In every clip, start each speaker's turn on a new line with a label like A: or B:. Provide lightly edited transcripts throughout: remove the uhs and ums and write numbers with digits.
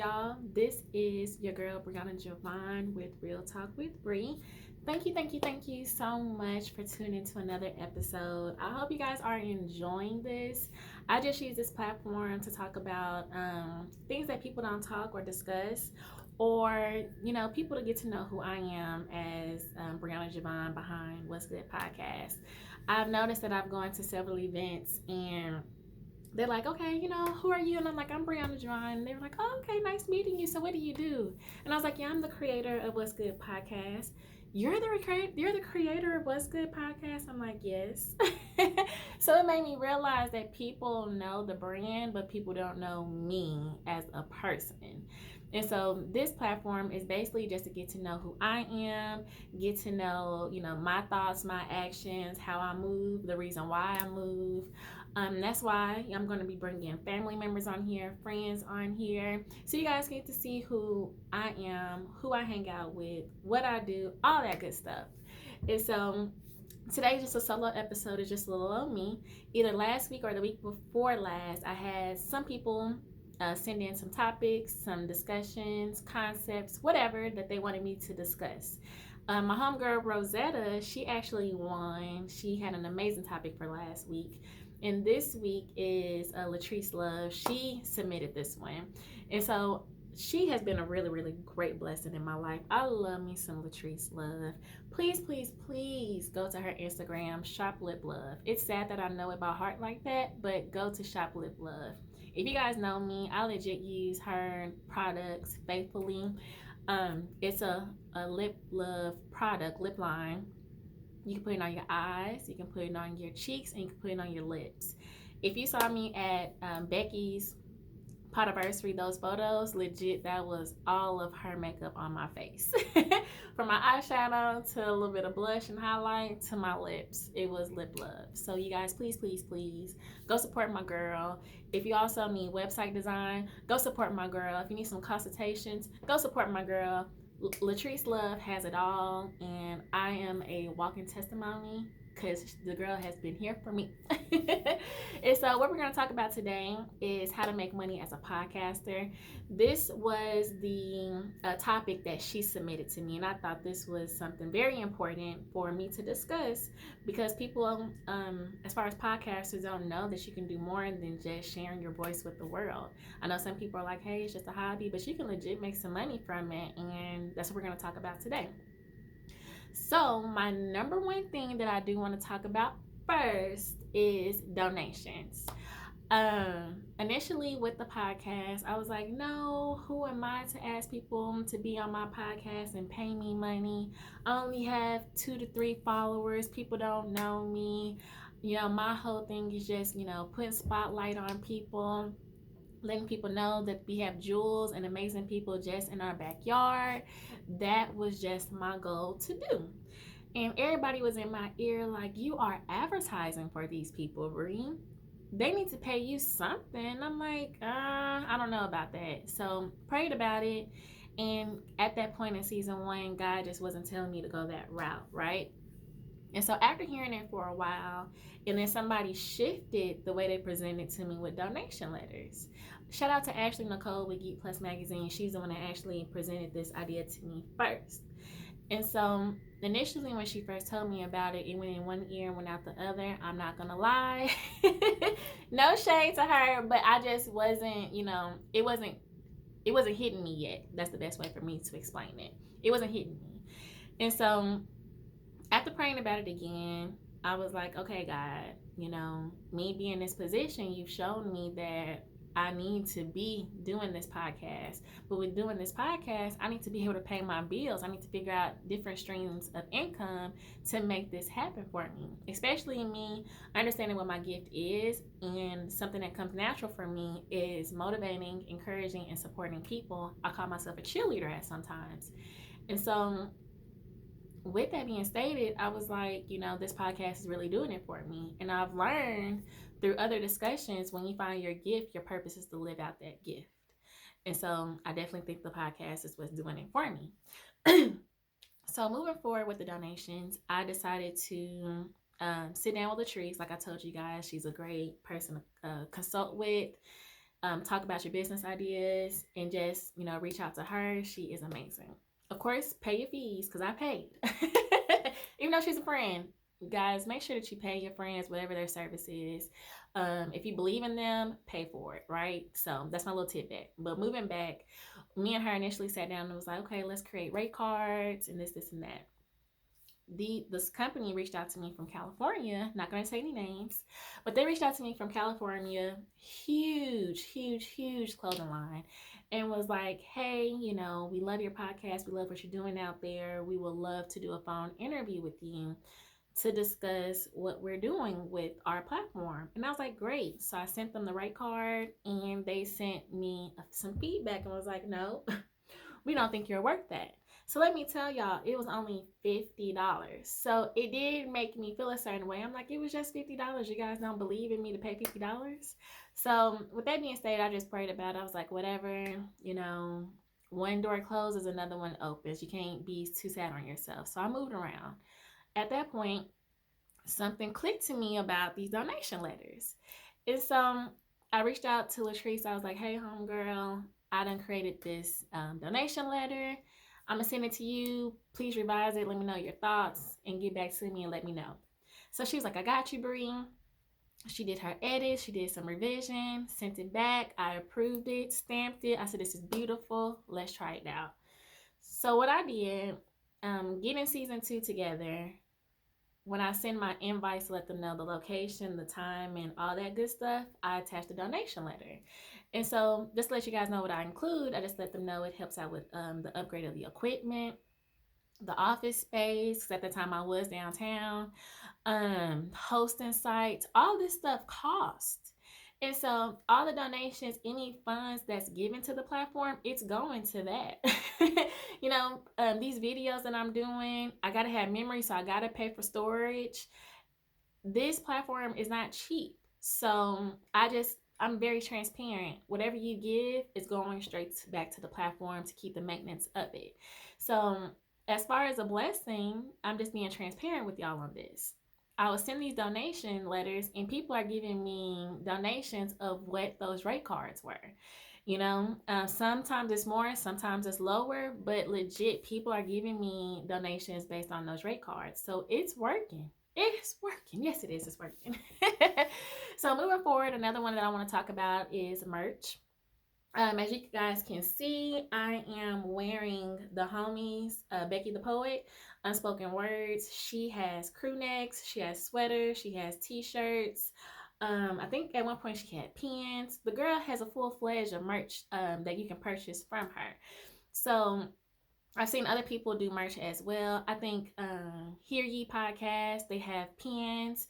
A: y'all? This is your girl Brianna Javon with Real Talk with Bree. Thank you so much for tuning into another episode. I hope you guys are enjoying this. I just use this platform to talk about things that people don't talk or discuss, or people to get to know who I am as Brianna Javon behind What's Good podcast. I've noticed that I've gone to several events and they're like, okay, who are you? And I'm like, I'm Brianna Javon. And they were like, oh, okay, nice meeting you. So what do you do? And I was like, yeah, I'm the creator of What's Good podcast. You're the creator of What's Good podcast? I'm like, yes. So it made me realize that people know the brand, but people don't know me as a person. And so this platform is basically just to get to know who I am, get to know, my thoughts, my actions, how I move, the reason why I move. That's why I'm going to be bringing family members on here, friends on here, so you guys get to see who I am, who I hang out with, what I do, all that good stuff. And so today, just a solo episode, is just a little of me. Either last week or the week before last, I had some people send in some topics, some discussions, concepts, whatever that they wanted me to discuss. My homegirl Rosetta, she actually won. She had an amazing topic for last week. And this week is Latrice Love. She submitted this one. And so she has been a really, really great blessing in my life. I love me some Latrice Love. Please go to her Instagram, Shop Lip Love. It's sad that I know it by heart like that, but go to Shop Lip Love. If you guys know me, I legit use her products faithfully. It's a lip love product, lip line. You can put it on your eyes, you can put it on your cheeks, and you can put it on your lips. If you saw me at Becky's Potiversary, those photos, legit, that was all of her makeup on my face. From my eyeshadow to a little bit of blush and highlight to my lips, it was lip love. So you guys, please go support my girl. If you also need website design, go support my girl. If you need some consultations, go support my girl. Latrice Love has it all, and I am a walking testimony because the girl has been here for me. And so what we're going to talk about today is how to make money as a podcaster. This was the topic that she submitted to me, and I thought this was something very important for me to discuss because people, as far as podcasters, don't know that you can do more than just sharing your voice with the world. I know some people are like, hey, it's just a hobby, but you can legit make some money from it, and that's what we're going to talk about today. So my number one thing that I do want to talk about first is donations. Initially with the podcast, I was like, no, who am I to ask people to be on my podcast and pay me money? I only have 2 to 3 followers. People don't know me. My whole thing is just, putting spotlight on people, letting people know that we have jewels and amazing people just in our backyard. That was just my goal to do. And everybody was in my ear like, you are advertising for these people, Bree. They need to pay you something. I'm like, I don't know about that. So prayed about it. And at that point in season 1, God just wasn't telling me to go that route, right? And so after hearing it for a while, and then somebody shifted the way they presented to me with donation letters. Shout out to Ashley Nicole with Geek Plus Magazine. She's the one that actually presented this idea to me first. And so initially when she first told me about it, it went in one ear and went out the other. I'm not going to lie. No shade to her, but I just wasn't, it wasn't hitting me yet. That's the best way for me to explain it. It wasn't hitting me. And so after praying about it again, I was like, okay, God, me being in this position, you've shown me that I need to be doing this podcast. But with doing this podcast, I need to be able to pay my bills. I need to figure out different streams of income to make this happen for me. Especially me understanding what my gift is, and something that comes natural for me is motivating, encouraging, and supporting people. I call myself a cheerleader at sometimes. And so with that being stated, I was like, this podcast is really doing it for me. And I've learned through other discussions, when you find your gift, your purpose is to live out that gift. And so I definitely think the podcast is what's doing it for me. So moving forward with the donations, I decided to sit down with Latrice. Like I told you guys, she's a great person to consult with. talk about your business ideas, and just, reach out to her. She is amazing. Of course, pay your fees because I paid. Even though she's a friend, guys, make sure that you pay your friends whatever their service is. If you believe in them, pay for it, right? So that's my little tidbit. But moving back, me and her initially sat down and was like, okay, let's create rate cards and this and that. This company reached out to me from California, not going to say any names, but they reached out to me from California, huge clothing line, and was like, hey, we love your podcast, we love what you're doing out there, we would love to do a phone interview with you to discuss what we're doing with our platform. And I was like, great. So I sent them the rate card, and they sent me some feedback and was like, no, we don't think you're worth that. So let me tell y'all, it was only $50. So it did make me feel a certain way. I'm like, it was just $50. You guys don't believe in me to pay $50? So with that being said, I just prayed about it. I was like, whatever, one door closes, another one opens. You can't be too sad on yourself. So I moved around. At that point, something clicked to me about these donation letters. And so I reached out to Latrice. I was like, hey, homegirl, I done created this donation letter. I'm going to send it to you. Please revise it. Let me know your thoughts and get back to me and let me know. So she was like, I got you, Bree. She did her edit. She did some revision, sent it back. I approved it, stamped it. I said, this is beautiful. Let's try it out. So what I did, getting season 2 together, when I send my invites to let them know the location, the time, and all that good stuff, I attach the donation letter. And so just to let you guys know what I include, I just let them know it helps out with the upgrade of the equipment, the office space, because at the time I was downtown, hosting sites, all this stuff costs. And so all the donations, any funds that's given to the platform, it's going to that. These videos that I'm doing, I got to have memory, so I got to pay for storage. This platform is not cheap. So I'm very transparent. Whatever you give is going straight back to the platform to keep the maintenance of it. So as far as a blessing, I'm just being transparent with y'all on this. I will send these donation letters, and people are giving me donations of what those rate cards were. Sometimes it's more, sometimes it's lower, but legit, people are giving me donations based on those rate cards. So it's working. It's working. Yes, it is. It's working. So moving forward, another one that I want to talk about is merch. As you guys can see, I am wearing the homies, Becky the Poet, Unspoken Words. She has crew necks, she has sweaters, she has t-shirts. I think at one point she had pins. The girl has a full-fledged merch that you can purchase from her. So I've seen other people do merch as well. I think Hear Ye Podcast, they have pins.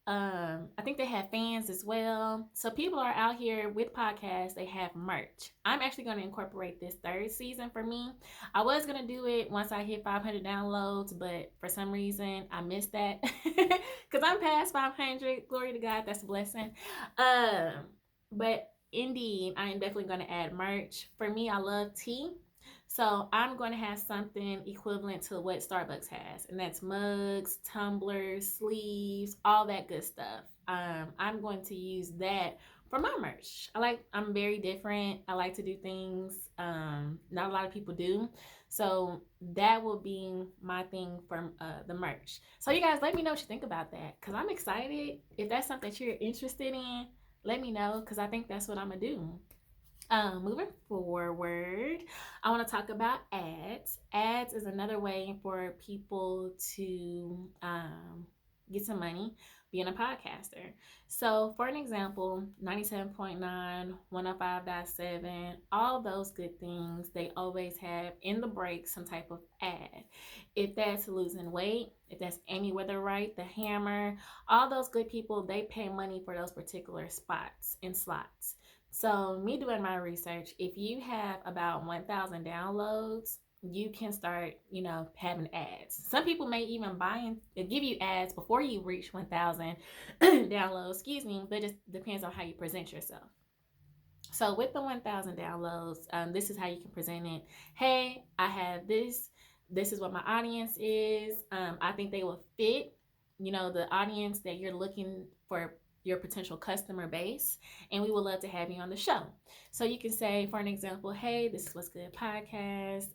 A: I think they have fans as well. So people are out here with podcasts. They have merch. I'm actually going to incorporate this 3rd season for me. I was going to do it once I hit 500 downloads, but for some reason I missed that because I'm past 500. Glory to God. That's a blessing. But indeed, I am definitely going to add merch. For me, I love tea. So I'm going to have something equivalent to what Starbucks has, and that's mugs, tumblers, sleeves, all that good stuff. I'm going to use that for my merch. I'm very different. I like to do things not a lot of people do. So that will be my thing for the merch. So you guys, let me know what you think about that, because I'm excited. If that's something that you're interested in, let me know, because I think that's what I'm going to do. Moving forward, I want to talk about ads. Ads is another way for people to get some money being a podcaster. So for an example, 97.9, 105.7, all those good things, they always have in the break some type of ad. If that's losing weight, if that's Amy Weatherwright, The Hammer, all those good people, they pay money for those particular spots and slots. So me doing my research, if you have about 1,000 downloads, you can start, having ads. Some people may even buy and give you ads before you reach 1,000 downloads, but it just depends on how you present yourself. So with the 1,000 downloads, this is how you can present it. Hey, I have this. This is what my audience is. I think they will fit, the audience that you're looking for your potential customer base, and we would love to have you on the show. So you can say, for an example, hey, this is What's Good podcast.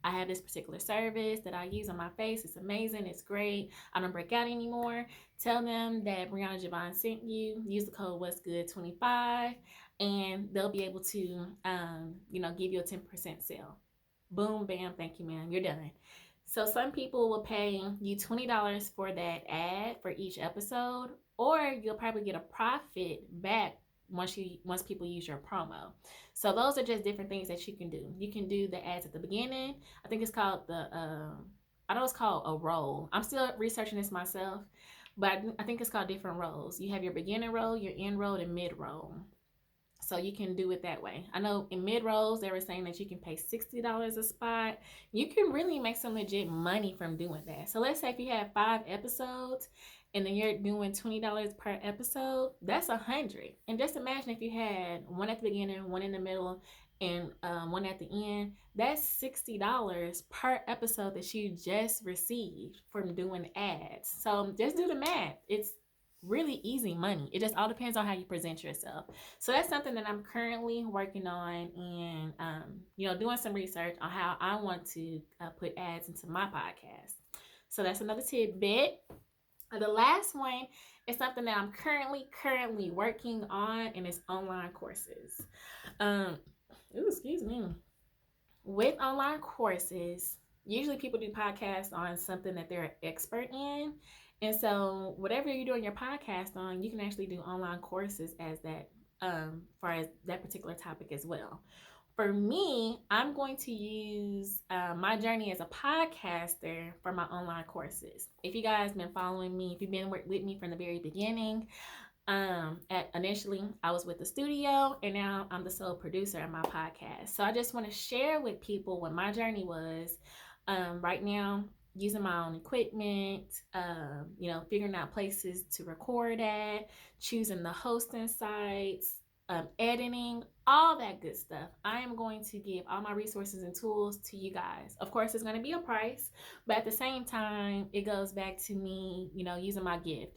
A: I have this particular service that I use on my face. It's amazing. It's great. I don't break out anymore. Tell them that Brianna Javon sent you. Use the code What's Good 25, and they'll be able to, give you a 10% sale. Boom, bam, thank you, ma'am. You're done. So some people will pay you $20 for that ad for each episode, or you'll probably get a profit back once people use your promo. So those are just different things that you can do. You can do the ads at the beginning. I think it's called I know it's called a roll. I'm still researching this myself, but I think it's called different rolls. You have your beginning roll, your end roll, and mid roll. So you can do it that way. I know in mid rolls, they were saying that you can pay $60 a spot. You can really make some legit money from doing that. So let's say if you have 5 episodes and then you're doing $20 per episode, that's $100. And just imagine if you had one at the beginning, one in the middle, and one at the end. That's $60 per episode that you just received from doing ads. So just do the math. It's really easy money. It just all depends on how you present yourself. So that's something that I'm currently working on, and doing some research on how I want to put ads into my podcast. So that's another tidbit. The last one is something that I'm currently working on, and it's online courses. Excuse me. With online courses, usually people do podcasts on something that they're an expert in. And so whatever you're doing your podcast on, you can actually do online courses as that, far as that particular topic as well. For me, I'm going to use my journey as a podcaster for my online courses. If you guys been following me, if you've been with me from the very beginning, initially I was with the studio, and now I'm the sole producer of my podcast. So I just want to share with people what my journey was. Right now, using my own equipment, figuring out places to record at, choosing the hosting sites, editing, all that good stuff. I am going to give all my resources and tools to you guys. Of course, it's going to be a price, but at the same time, it goes back to me, using my gift.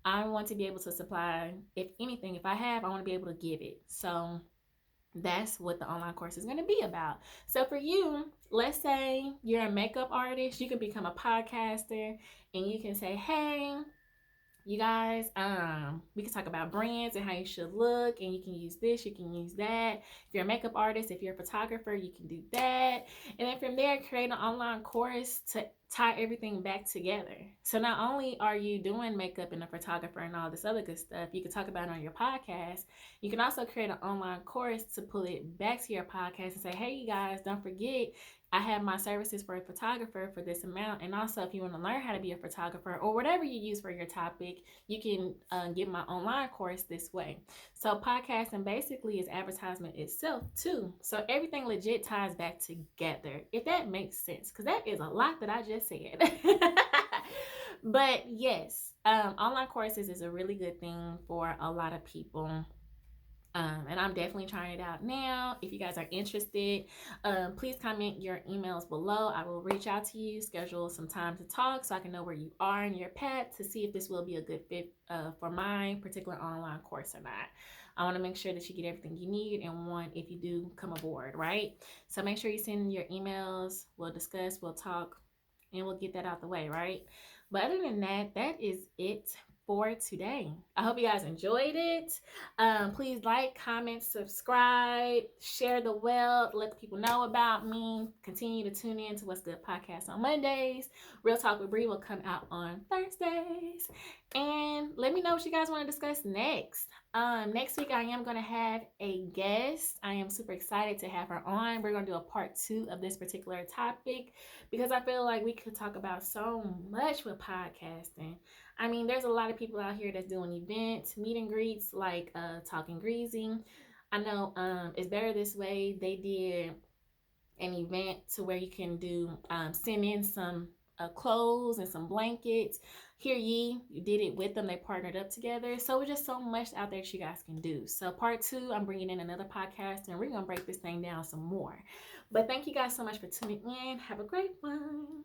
A: I want to be able to supply, if anything, if I have, I want to be able to give it. So that's what the online course is going to be about. So for you, let's say you're a makeup artist, you can become a podcaster, and you can say, hey, you guys, we can talk about brands and how you should look, and you can use this, you can use that. If you're a makeup artist, if you're a photographer, you can do that. And then from there, create an online course to tie everything back together. So not only are you doing makeup and a photographer and all this other good stuff, you can talk about it on your podcast. You can also create an online course to pull it back to your podcast and say, hey, you guys, don't forget, I have my services for a photographer for this amount. And also, if you want to learn how to be a photographer or whatever you use for your topic, you can get my online course this way. So podcasting basically is advertisement itself too. So everything legit ties back together, if that makes sense, because that is a lot that I just said. But yes, online courses is a really good thing for a lot of people. And I'm definitely trying it out now. If you guys are interested, please comment your emails below. I will reach out to you, schedule some time to talk so I can know where you are in your path to see if this will be a good fit for my particular online course or not. I want to make sure that you get everything you need and want if you do come aboard, right? So make sure you send your emails. We'll discuss, we'll talk, and we'll get that out the way, right? But other than that, that is it for today. I hope you guys enjoyed it. Please like, comment, subscribe, share the wealth, let the people know about me. Continue to tune in to What's Good podcast on Mondays. Real Talk with Bree will come out on Thursdays. And let me know what you guys want to discuss next. Next week I am going to have a guest. I am super excited to have her on. We're going to do a part 2 of this particular topic because I feel like we could talk about so much with podcasting. I mean, there's a lot of people out here that's doing events, meet and greets, like Talking Greasy. I know It's Better This Way. They did an event to where you can do send in some clothes and some blankets. Hear Ye, you did it with them. They partnered up together. So it's just so much out there that you guys can do. So part 2, I'm bringing in another podcast, and we're going to break this thing down some more. But thank you guys so much for tuning in. Have a great one.